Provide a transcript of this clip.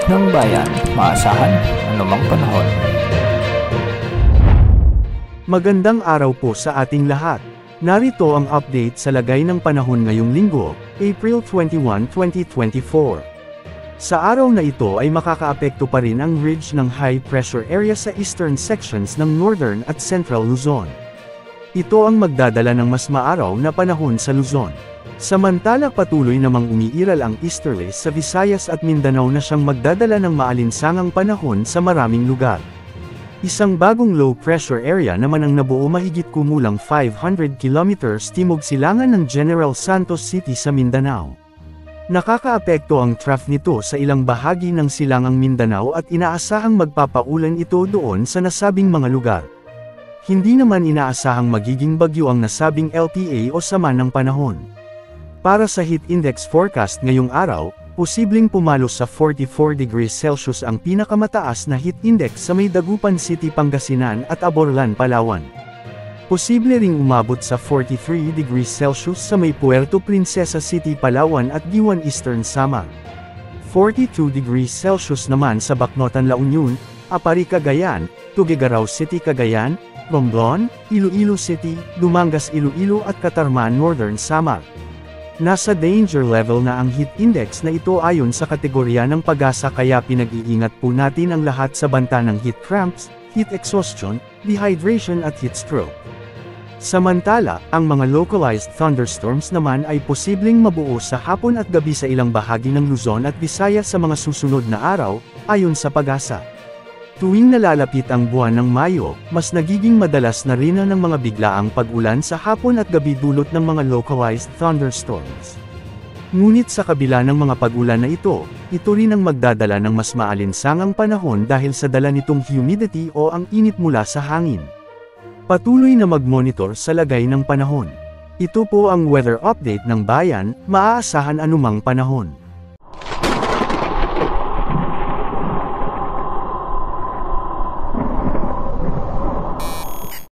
ng bayan, maasahan anumang panahon. Magandang araw po sa ating lahat. Narito ang update sa lagay ng panahon ngayong linggo, April 21, 2024. Sa araw na ito ay makakaapekto pa rin ang ridge ng high pressure area sa eastern sections ng northern at central Luzon. Ito ang magdadala ng mas maaraw na panahon sa Luzon. Samantala patuloy namang umiiral ang easterlies sa Visayas at Mindanao na siyang magdadala ng maalinsangang panahon sa maraming lugar. Isang bagong low pressure area naman ang nabuo mahigit kumulang 500 kilometers timog silangan ng General Santos City sa Mindanao. Nakakaapekto ang trough nito sa ilang bahagi ng silangang Mindanao at inaasahang magpapaulan ito doon sa nasabing mga lugar. Hindi naman inaasahang magiging bagyo ang nasabing LPA o sama ng panahon. Para sa heat index forecast ngayong araw, posibleng pumalo sa 44 degrees Celsius ang pinakamataas na heat index sa May Dagupan City, Pangasinan at Aborlan, Palawan. Posible ring umabot sa 43 degrees Celsius sa May Puerto Princesa City, Palawan at Diwan, Eastern Samar. 42 degrees Celsius naman sa Bacnotan, La Union, Apari, Cagayan, Tuguegarao City, Cagayan, Romblon, Iloilo City, Dumangas, Iloilo at Catarman, Northern Samar. Nasa danger level na ang heat index na ito ayon sa kategorya ng Pag-asa kaya pinag-iingat po natin ang lahat sa banta ng heat cramps, heat exhaustion, dehydration at heat stroke. Samantala, ang mga localized thunderstorms naman ay posibleng mabuo sa hapon at gabi sa ilang bahagi ng Luzon at Visayas sa mga susunod na araw, ayon sa Pag-asa. Tuwing nalalapit ang buwan ng Mayo, mas nagiging madalas na rin ng mga biglaang pag-ulan sa hapon at gabi dulot ng mga localized thunderstorms. Ngunit sa kabila ng mga pag-ulan na ito rin ang magdadala ng mas maalinsangang panahon dahil sa dala nitong humidity o ang init mula sa hangin. Patuloy na mag-monitor sa lagay ng panahon. Ito po ang weather update ng bayan, maaasahan anumang panahon.